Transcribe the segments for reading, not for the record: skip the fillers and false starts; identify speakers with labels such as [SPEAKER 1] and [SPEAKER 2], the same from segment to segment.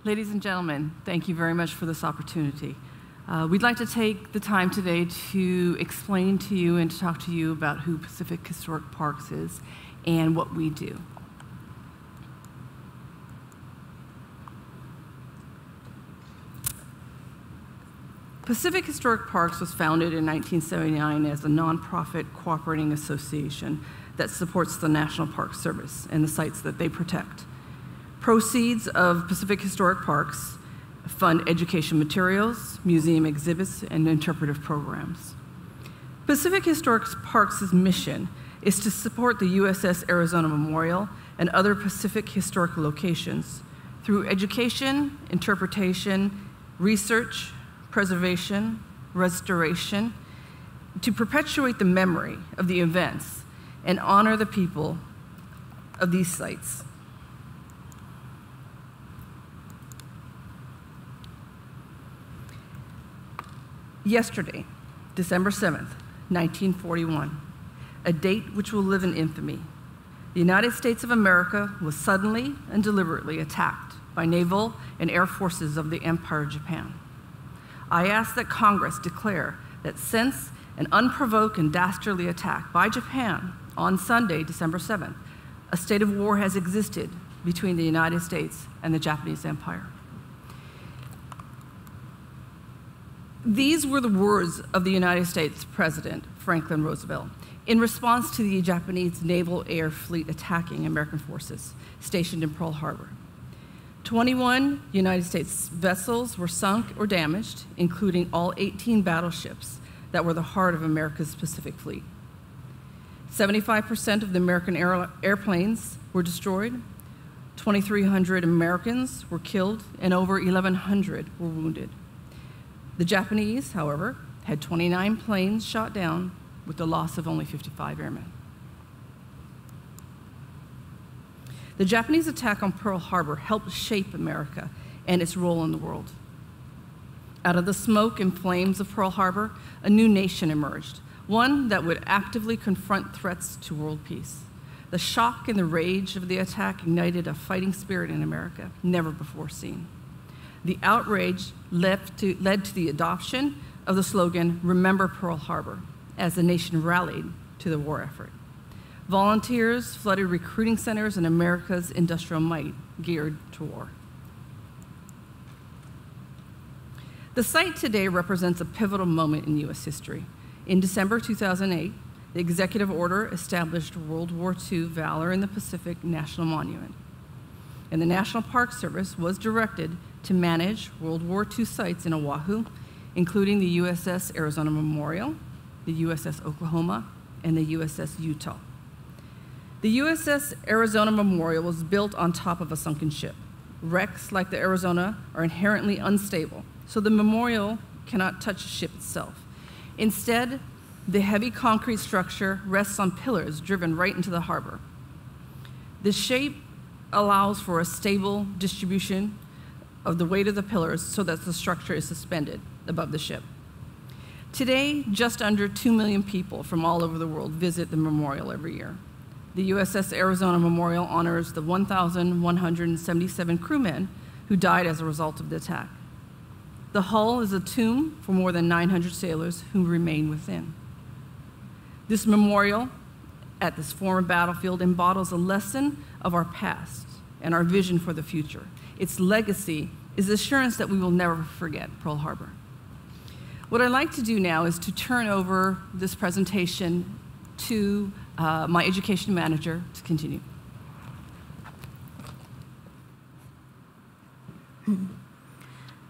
[SPEAKER 1] Ladies and gentlemen, thank you very much for this opportunity. We'd like to take the time today to explain to you and to talk to you about who Pacific Historic Parks is and what we do. Pacific Historic Parks was founded in 1979 as a nonprofit cooperating association that supports the National Park Service and the sites that they protect. Proceeds of Pacific Historic Parks fund education materials, museum exhibits, and interpretive programs. Pacific Historic Parks' mission is to support the USS Arizona Memorial and other Pacific historic locations through education, interpretation, research, preservation, restoration, to perpetuate the memory of the events and honor the people of these sites. Yesterday, December 7th, 1941, a date which will live in infamy, the United States of America was suddenly and deliberately attacked by naval and air forces of the Empire of Japan. I ask that Congress declare that since an unprovoked and dastardly attack by Japan on Sunday, December 7th, a state of war has existed between the United States and the Japanese Empire. These were the words of the United States President Franklin Roosevelt in response to the Japanese Naval Air Fleet attacking American forces stationed in Pearl Harbor. 21 United States vessels were sunk or damaged, including all 18 battleships that were the heart of America's Pacific Fleet. 75% of the American airplanes were destroyed, 2,300 Americans were killed, and over 1,100 were wounded. The Japanese, however, had 29 planes shot down with the loss of only 55 airmen. The Japanese attack on Pearl Harbor helped shape America and its role in the world. Out of the smoke and flames of Pearl Harbor, a new nation emerged, one that would actively confront threats to world peace. The shock and the rage of the attack ignited a fighting spirit in America never before seen. The outrage led to the adoption of the slogan, "Remember Pearl Harbor," as the nation rallied to the war effort. Volunteers flooded recruiting centers in America's industrial might geared to war. The site today represents a pivotal moment in U.S. history. In December 2008, the executive order established World War II Valor in the Pacific National Monument. And the National Park Service was directed to manage World War II sites in Oahu, including the USS Arizona Memorial, the USS Oklahoma, and the USS Utah. The USS Arizona Memorial was built on top of a sunken ship. Wrecks like the Arizona are inherently unstable, so the memorial cannot touch the ship itself. Instead, the heavy concrete structure rests on pillars driven right into the harbor. The shape allows for a stable distribution of the weight of the pillars so that the structure is suspended above the ship. Today, just under 2 million people from all over the world visit the memorial every year. The USS Arizona Memorial honors the 1,177 crewmen who died as a result of the attack. The hull is a tomb for more than 900 sailors who remain within. This memorial at this former battlefield embodies a lesson of our past and our vision for the future. Its legacy is the assurance that we will never forget Pearl Harbor. What I'd like to do now is to turn over this presentation to my education manager to continue.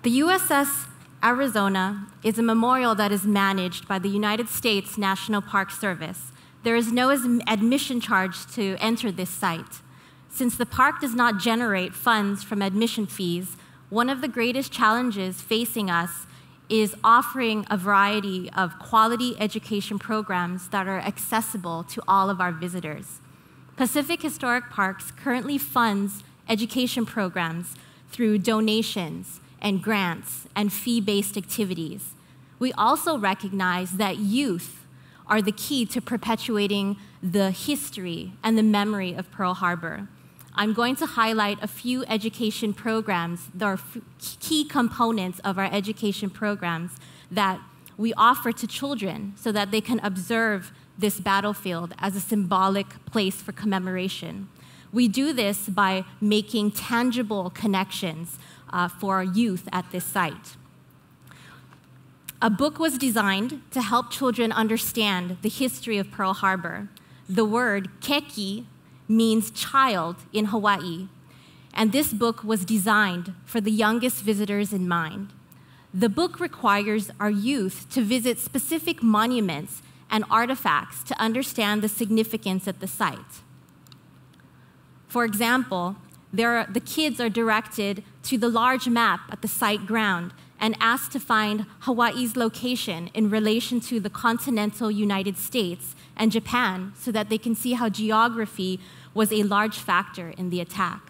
[SPEAKER 2] The USS Arizona is a memorial that is managed by the United States National Park Service. There is no admission charge to enter this site. Since the park does not generate funds from admission fees, one of the greatest challenges facing us is offering a variety of quality education programs that are accessible to all of our visitors. Pacific Historic Parks currently funds education programs through donations and grants and fee-based activities. We also recognize that youth are the key to perpetuating the history and the memory of Pearl Harbor. I'm going to highlight a few education programs that are key components of our education programs that we offer to children so that they can observe this battlefield as a symbolic place for commemoration. We do this by making tangible connections for our youth at this site. A book was designed to help children understand the history of Pearl Harbor. The word keki means child in Hawaii, and this book was designed for the youngest visitors in mind. The book requires our youth to visit specific monuments and artifacts to understand the significance at the site. For example, the kids are directed to the large map at the site ground and asked to find Hawaii's location in relation to the continental United States and Japan so that they can see how geography was a large factor in the attack.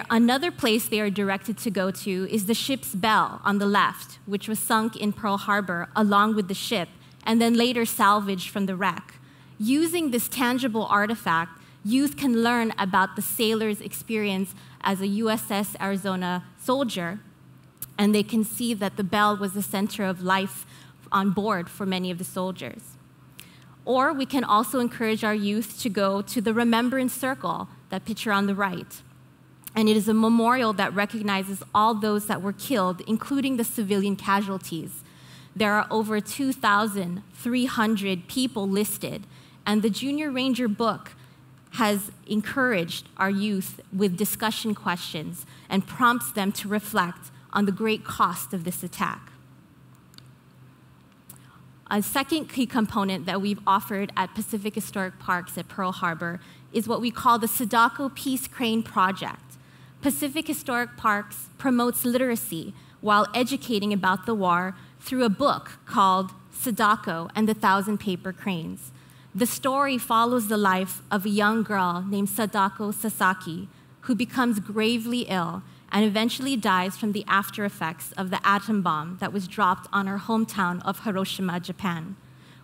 [SPEAKER 2] Another place they are directed to go to is the ship's bell on the left, which was sunk in Pearl Harbor along with the ship and then later salvaged from the wreck. Using this tangible artifact, youth can learn about the sailor's experience as a USS Arizona soldier, and they can see that the bell was the center of life on board for many of the soldiers. Or we can also encourage our youth to go to the Remembrance Circle, that picture on the right. And it is a memorial that recognizes all those that were killed, including the civilian casualties. There are over 2,300 people listed, and the Junior Ranger book has encouraged our youth with discussion questions and prompts them to reflect on the great cost of this attack. A second key component that we've offered at Pacific Historic Parks at Pearl Harbor is what we call the Sadako Peace Crane Project. Pacific Historic Parks promotes literacy while educating about the war through a book called Sadako and the Thousand Paper Cranes. The story follows the life of a young girl named Sadako Sasaki, who becomes gravely ill and eventually dies from the after effects of the atom bomb that was dropped on her hometown of Hiroshima, Japan.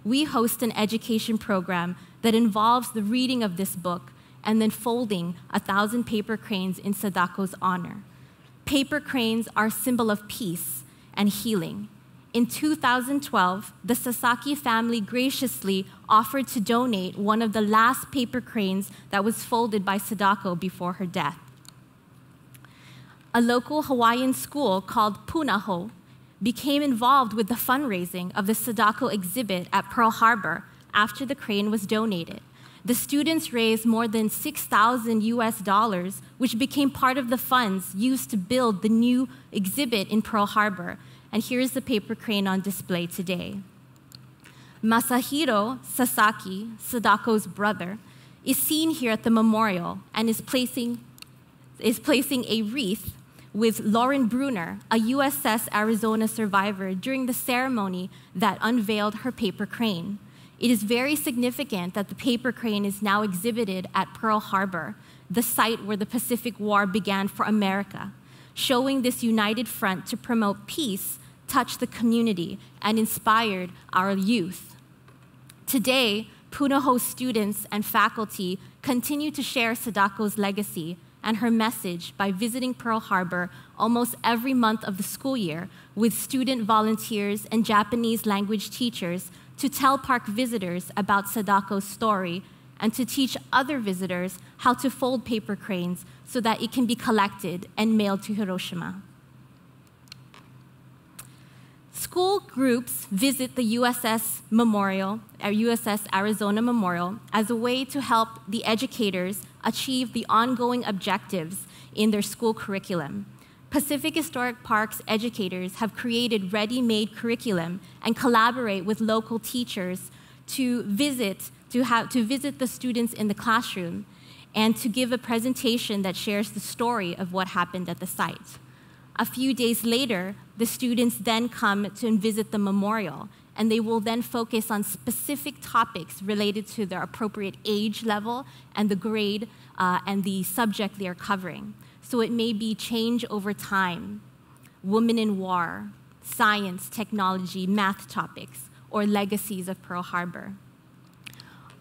[SPEAKER 2] We host an education program that involves the reading of this book and then folding 1,000 paper cranes in Sadako's honor. Paper cranes are a symbol of peace and healing. In 2012, the Sasaki family graciously offered to donate one of the last paper cranes that was folded by Sadako before her death. A local Hawaiian school called Punahou became involved with the fundraising of the Sadako exhibit at Pearl Harbor after the crane was donated. The students raised more than $6,000, which became part of the funds used to build the new exhibit in Pearl Harbor. And here's the paper crane on display today. Masahiro Sasaki, Sadako's brother, is seen here at the memorial and is placing a wreath with Lauren Bruner, a USS Arizona survivor, during the ceremony that unveiled her paper crane. It is very significant that the paper crane is now exhibited at Pearl Harbor, the site where the Pacific War began for America. Showing this united front to promote peace touched the community and inspired our youth. Today, Punahou students and faculty continue to share Sadako's legacy and her message by visiting Pearl Harbor almost every month of the school year with student volunteers and Japanese language teachers to tell park visitors about Sadako's story and to teach other visitors how to fold paper cranes so that it can be collected and mailed to Hiroshima. School groups visit the USS Arizona Memorial as a way to help the educators achieve the ongoing objectives in their school curriculum. Pacific Historic Parks educators have created ready-made curriculum and collaborate with local teachers to visit the students in the classroom and to give a presentation that shares the story of what happened at the site. A few days later, the students then come to visit the memorial, and they will then focus on specific topics related to their appropriate age level and the grade and the subject they are covering. So it may be change over time, women in war, science, technology, math topics, or legacies of Pearl Harbor.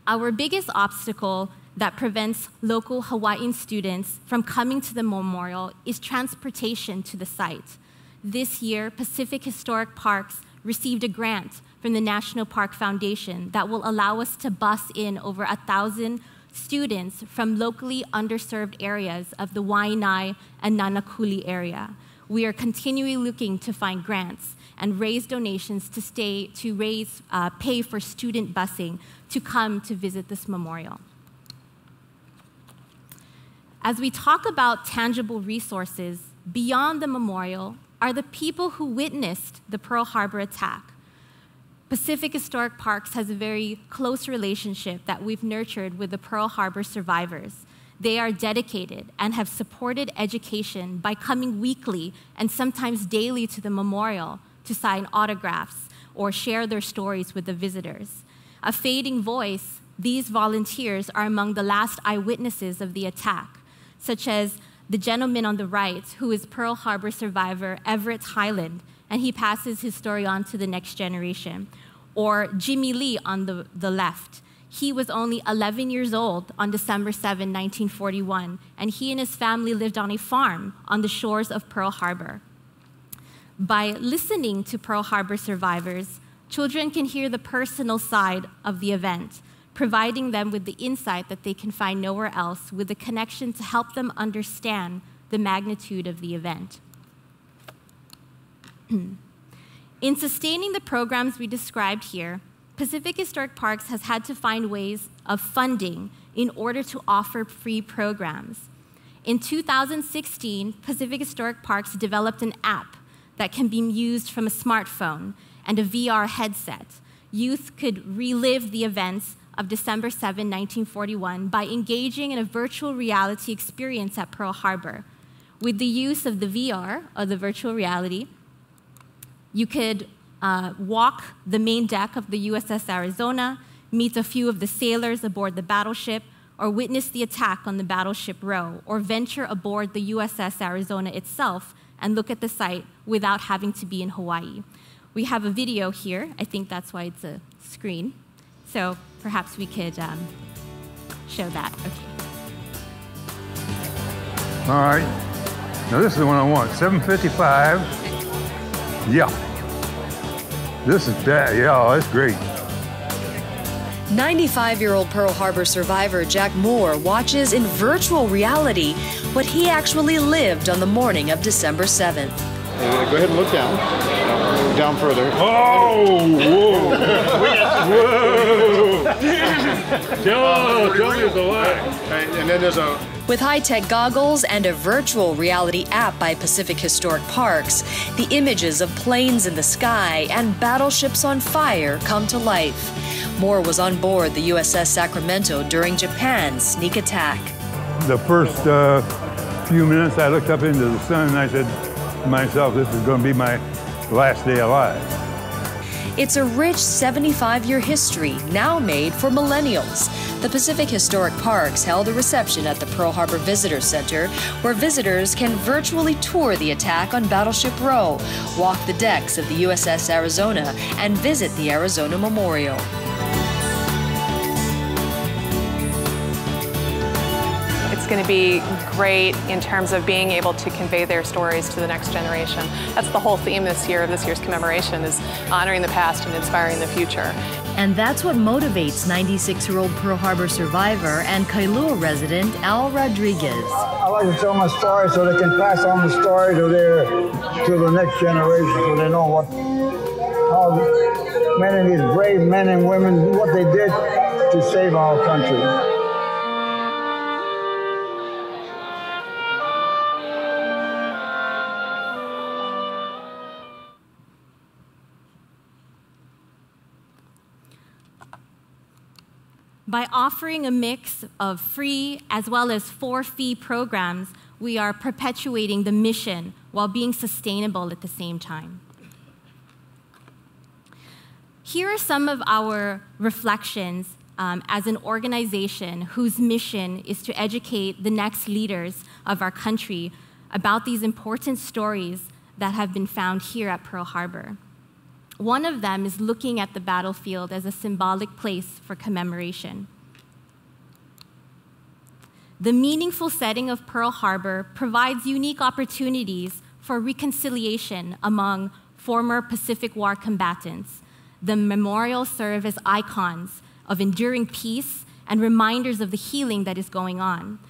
[SPEAKER 2] Our biggest obstacle that prevents local Hawaiian students from coming to the memorial is transportation to the site. This year, Pacific Historic Parks received a grant from the National Park Foundation that will allow us to bus in over 1,000 students from locally underserved areas of the Waianae and Nanakuli area. We are continually looking to find grants and raise donations to pay for student busing to come to visit this memorial. As we talk about tangible resources, beyond the memorial are the people who witnessed the Pearl Harbor attack. Pacific Historic Parks has a very close relationship that we've nurtured with the Pearl Harbor survivors. They are dedicated and have supported education by coming weekly and sometimes daily to the memorial to sign autographs or share their stories with the visitors. A fading voice, these volunteers are among the last eyewitnesses of the attack, such as the gentleman on the right, who is Pearl Harbor survivor Everett Highland, and he passes his story on to the next generation. Or Jimmy Lee on the left. He was only 11 years old on December 7, 1941, and he and his family lived on a farm on the shores of Pearl Harbor. By listening to Pearl Harbor survivors, children can hear the personal side of the event, providing them with the insight that they can find nowhere else, with a connection to help them understand the magnitude of the event. In sustaining the programs we described here, Pacific Historic Parks has had to find ways of funding in order to offer free programs. In 2016, Pacific Historic Parks developed an app that can be used from a smartphone and a VR headset. Youth could relive the events of December 7, 1941 by engaging in a virtual reality experience at Pearl Harbor. With the use of the VR, or the virtual reality, you could walk the main deck of the USS Arizona, meet a few of the sailors aboard the battleship, or witness the attack on the battleship Roe, or venture aboard the USS Arizona itself and look at the site without having to be in Hawaii. We have a video here. I think that's why it's a screen. So perhaps we could show that. Okay.
[SPEAKER 3] All right. Now this is the one I want. 755. Yeah. This is that. Yeah, that's great.
[SPEAKER 4] 95-year-old Pearl Harbor survivor Jack Moore watches in virtual reality what he actually lived on the morning of December 7th.
[SPEAKER 5] Go ahead and look down. Down further.
[SPEAKER 3] Oh! Whoa! Whoa! Tell me it's alive.
[SPEAKER 5] And then there's a...
[SPEAKER 4] With high-tech goggles and a virtual reality app by Pacific Historic Parks, the images of planes in the sky and battleships on fire come to life. Moore was on board the USS Sacramento during Japan's sneak attack.
[SPEAKER 3] The first few minutes I looked up into the sun and I said to myself, this is going to be my last day alive.
[SPEAKER 4] It's a rich 75-year history now made for millennials. The Pacific Historic Parks held a reception at the Pearl Harbor Visitor Center where visitors can virtually tour the attack on Battleship Roe, walk the decks of the USS Arizona, and visit the Arizona Memorial.
[SPEAKER 6] It's going to be great in terms of being able to convey their stories to the next generation. That's the whole theme this year of this year's commemoration, is honoring the past and inspiring the future.
[SPEAKER 7] And that's what motivates 96-year-old Pearl Harbor survivor and Kailua resident Al Rodriguez.
[SPEAKER 8] I like to tell my story so they can pass on the story to the next generation, so they know how many of these brave men and women, what they did to save our country.
[SPEAKER 2] By offering a mix of free as well as for-fee programs, we are perpetuating the mission while being sustainable at the same time. Here are some of our reflections as an organization whose mission is to educate the next leaders of our country about these important stories that have been found here at Pearl Harbor. One of them is looking at the battlefield as a symbolic place for commemoration. The meaningful setting of Pearl Harbor provides unique opportunities for reconciliation among former Pacific War combatants. The memorials serve as icons of enduring peace and reminders of the healing that is going on.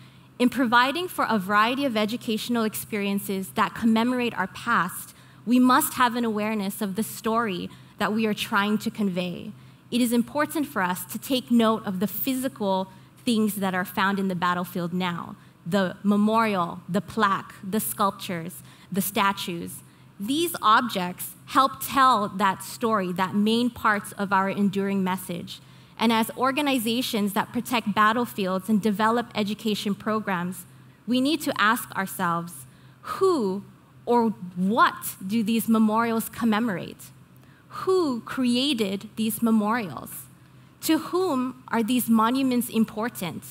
[SPEAKER 2] In providing for a variety of educational experiences that commemorate our past, we must have an awareness of the story that we are trying to convey. It is important for us to take note of the physical things that are found in the battlefield now: the memorial, the plaque, the sculptures, the statues. These objects help tell that story, that main parts of our enduring message. And as organizations that protect battlefields and develop education programs, we need to ask ourselves, who or what do these memorials commemorate? Who created these memorials? To whom are these monuments important?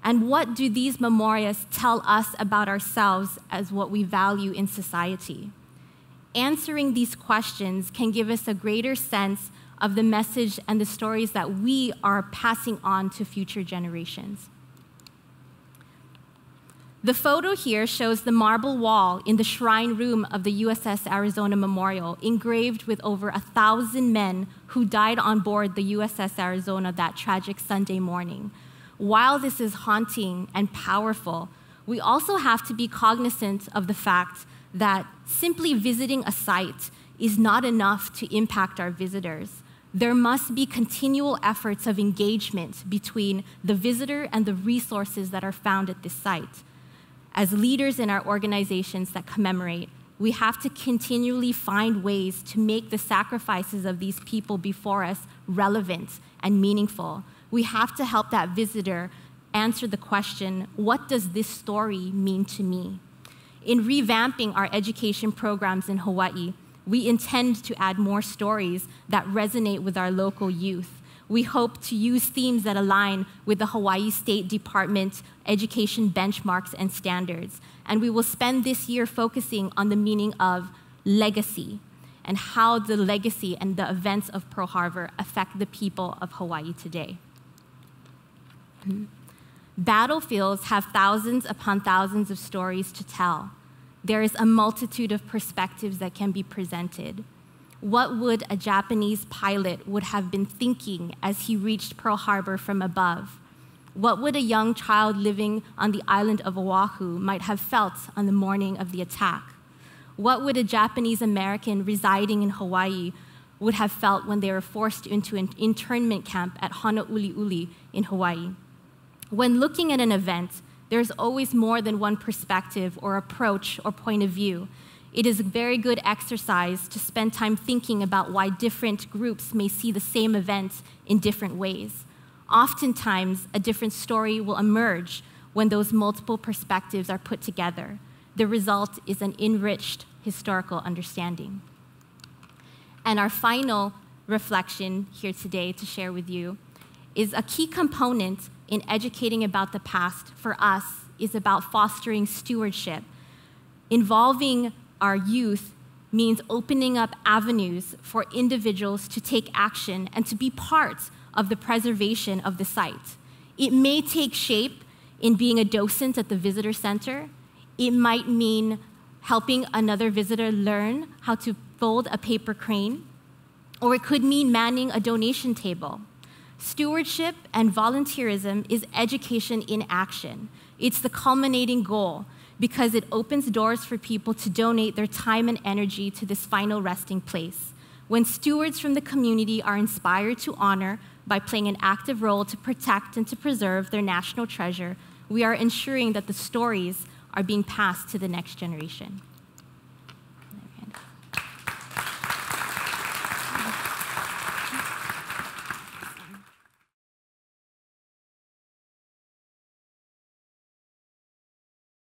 [SPEAKER 2] And what do these memorials tell us about ourselves as what we value in society? Answering these questions can give us a greater sense of the message and the stories that we are passing on to future generations. The photo here shows the marble wall in the shrine room of the USS Arizona Memorial, engraved with over 1,000 men who died on board the USS Arizona that tragic Sunday morning. While this is haunting and powerful, we also have to be cognizant of the fact that simply visiting a site is not enough to impact our visitors. There must be continual efforts of engagement between the visitor and the resources that are found at this site. As leaders in our organizations that commemorate, we have to continually find ways to make the sacrifices of these people before us relevant and meaningful. We have to help that visitor answer the question, what does this story mean to me? In revamping our education programs in Hawaii, we intend to add more stories that resonate with our local youth. We hope to use themes that align with the Hawaii State Department education benchmarks and standards. And we will spend this year focusing on the meaning of legacy and how the legacy and the events of Pearl Harbor affect the people of Hawaii today. Battlefields have thousands upon thousands of stories to tell. There is a multitude of perspectives that can be presented. What would a Japanese pilot would have been thinking as he reached Pearl Harbor from above? What would a young child living on the island of Oahu might have felt on the morning of the attack? What would a Japanese American residing in Hawaii would have felt when they were forced into an internment camp at Honouliuli in Hawaii? When looking at an event, there's always more than one perspective or approach or point of view. It is a very good exercise to spend time thinking about why different groups may see the same event in different ways. Oftentimes, a different story will emerge when those multiple perspectives are put together. The result is an enriched historical understanding. And our final reflection here today to share with you is a key component in educating about the past for us is about fostering stewardship. Involving our youth means opening up avenues for individuals to take action and to be part of the preservation of the site. It may take shape in being a docent at the visitor center. It might mean helping another visitor learn how to fold a paper crane, or it could mean manning a donation table. Stewardship and volunteerism is education in action. It's the culminating goal, because it opens doors for people to donate their time and energy to this final resting place. When stewards from the community are inspired to honor by playing an active role to protect and to preserve their national treasure, we are ensuring that the stories are being passed to the next generation.